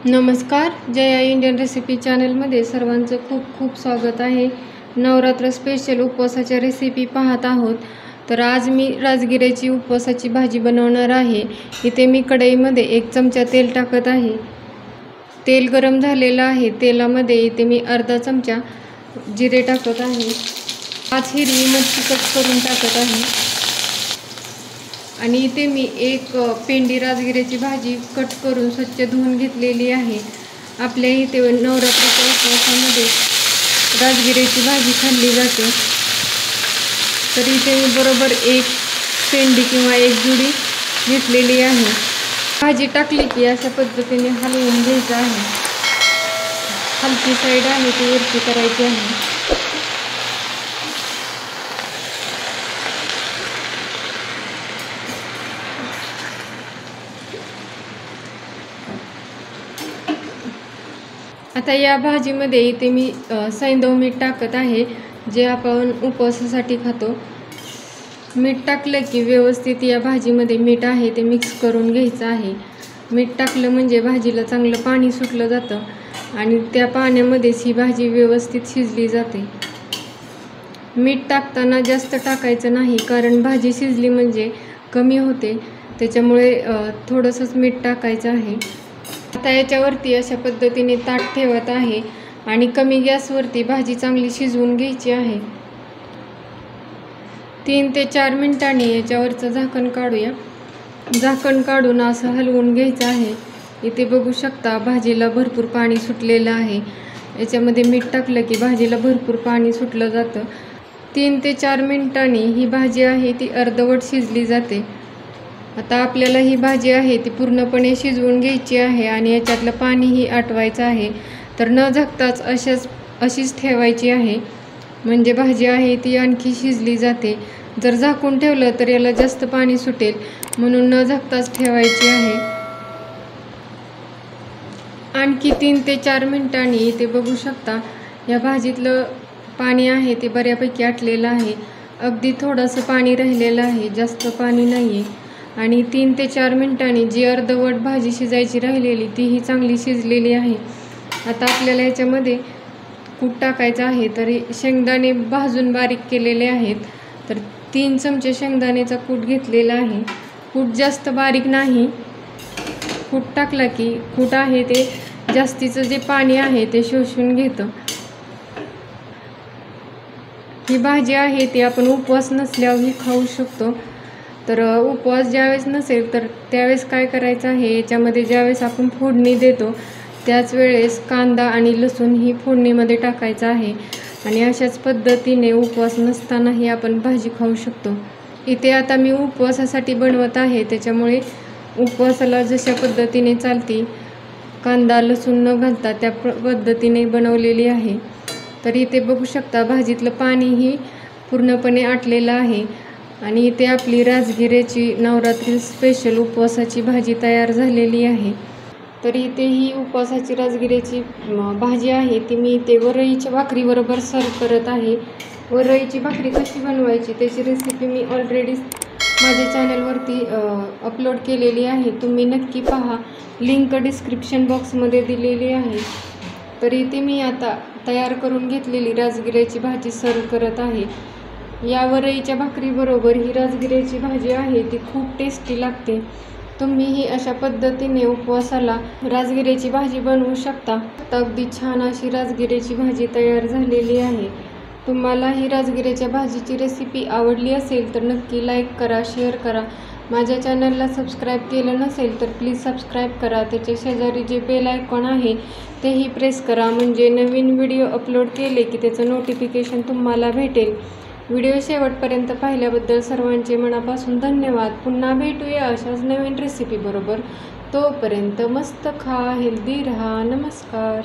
नमस्कार, Jaya Indian recipe चॅनलमध्ये सर्वांचं खूप खूप स्वागत आहे। नवरात्र स्पेशल उपवासाच्या रेसिपी पाहत आहोत। तर आज मी राजगिऱ्याची उपवासाची भाजी बनवणार आहे। इथे मी कढईमध्ये 1 चमचा तेल टाकत आहे। तेल गरम झालेलं आहे। तेलामध्ये इथे मी अर्धा चमचा जिरे टाकत आहे। 5 हिरवी मिरची कट करून टाकत आहे आणि इथे मी 1 पेंडी राजगिऱ्याची भाजी कट करून स्वच्छ धुवून घेतलेली आहे। आपल्या इथे नवरात्रीच्या उपवासामध्ये राजगिऱ्याची भाजी खाल्ली जाते। तर इथे मी बरोबर 1 पेंडी किंवा 1 जुडी घेतलेली आहे। भाजी टाकली की अशा पद्धतीने हलवून घ्यायचं आहे। हलकी साईड आहे ती वरती करायची आहे। आता या भाजीमध्ये इथे मी सैंधव मीठ टाकत आहे, जे आपण उपवासासाठी खातो। मीठ टाकलं की व्यवस्थित या भाजीमध्ये मीठ आहे ते मिक्स करून घ्यायचं आहे। मीठ टाकलं म्हणजे भाजीला चांगलं पाणी सुटलं जातं आणि त्या पाण्यामध्येच ही भाजी व्यवस्थित शिजली जाते। मीठ टाकताना जास्त टाकायचं नाही, कारण भाजी शिजली म्हणजे कमी होते, त्याच्यामुळे थोडंसंच मीठ टाकायचं आहे। आता याच्यावरती अशा पद्धतीने ताट ठेवत आहे आणि कमी गॅसवरती भाजी चांगली शिजवून घ्यायची आहे। 3 ते 4 मिनिटांनी याच्यावरचं झाकण काढूया। झाकण काढून असं हलवून घ्यायचं आहे। इथे बघू शकता भाजीला भरपूर पाणी सुटलेलं आहे। याच्यामध्ये मीठ टाकलं की भाजीला भरपूर पाणी सुटलं जातं। 3 ते 4 मिनिटांनी ही भाजी आहे ती अर्धवट शिजली जाते। आता आपल्याला ही भाजी आहे ती पूर्णपणे शिजवून घ्यायची आहे आणि याच्यातलं पाणीही आटवायचं आहे। तर न झाकताच अशीच ठेवायची आहे, म्हणजे भाजी आहे ती आणखी शिजली जाते। जर झाकून ठेवलं तर याला जास्त पाणी सुटेल, म्हणून न झाकताच ठेवायची आहे। आणखी 3 ते 4 मिनिटांनी इथे बघू शकता या भाजीतलं पाणी आहे ते बऱ्यापैकी आटलेलं आहे। अगदी थोडंसं पाणी राहिलेलं आहे, जास्त पाणी नाही आहे। आणि 3 ते 4 मिनिटांनी जी अर्धवट भाजी शिजायची राहिलेली तीही चांगली शिजलेली आहे। आता आपल्याला याच्यामध्ये कूट टाकायचं आहे। तरी शेंगदाणे भाजून बारीक केलेले आहेत, तर 3 चमचे शेंगदाण्याचा कूट घेतलेला आहे। कूट जास्त बारीक नाही। कूट टाकला की कूट आहे ते जास्तीचं जे पाणी आहे ते शोषून घेतं। ही भाजी आहे ती आपण उपवास नसल्यावरही खाऊ शकतो। तर उपवास ज्यावेळेस नसेल तर त्यावेळेस काय करायचं आहे, याच्यामध्ये ज्यावेळेस आपण फोडणी देतो त्याच वेळेस कांदा आणि लसूण ही फोडणीमध्ये टाकायचं आहे आणि अशाच पद्धतीने उपवास नसतानाही आपण भाजी खाऊ शकतो। इथे आता मी उपवासासाठी बनवत आहे, त्याच्यामुळे उपवासाला जशा पद्धतीने चालती कांदा लसूण न घालता त्या पद्धतीने बनवलेली आहे। तर इथे बघू शकता भाजीतलं पाणीही पूर्णपणे आटलेलं आहे आणि इथे आपली राजगिऱ्याची नवरात्री स्पेशल उपवासाची भाजी तयार झालेली आहे। तर इथे ही उपवासाची राजगिऱ्याची भाजी आहे ती मी इथे वरईच्या भाकरीबरोबर सर्व करत आहे। वरईची भाकरी कशी बनवायची त्याची रेसिपी मी ऑलरेडी माझ्या चॅनलवरती अपलोड केलेली आहे, तुम्ही नक्की पहा। लिंक डिस्क्रिप्शन बॉक्समध्ये दिलेली आहे। तर इथे मी आता तयार करून घेतलेली राजगिऱ्याची भाजी सर्व करत आहे। या वरईच्या भाकरीबरोबर ही राजगिऱ्याची भाजी आहे ती खूप टेस्टी लागते। तुम्हीही अशा पद्धतीने उपवासाला राजगिऱ्याची भाजी बनवू शकता। अगदी छान अशी राजगिऱ्याची भाजी तयार झालेली आहे। तुम्हाला ही राजगिऱ्याच्या भाजीची रेसिपी आवडली असेल तर नक्की लाईक करा, शेअर करा। माझ्या चॅनलला सबस्क्राईब केलं नसेल तर प्लीज सबस्क्राईब करा। त्याच्या शेजारी जे बेल आयकॉन आहे तेही प्रेस करा, म्हणजे नवीन व्हिडिओ अपलोड केले की त्याचं नोटिफिकेशन तुम्हाला भेटेल। व्हिडिओ शेवटपर्यंत पाहिल्याबद्दल सर्वांचे मनापासून धन्यवाद। पुन्हा भेटूया अशाच नवीन रेसिपी बरोबर। तोपर्यंत मस्त खा, हेल्दी रहा। नमस्कार।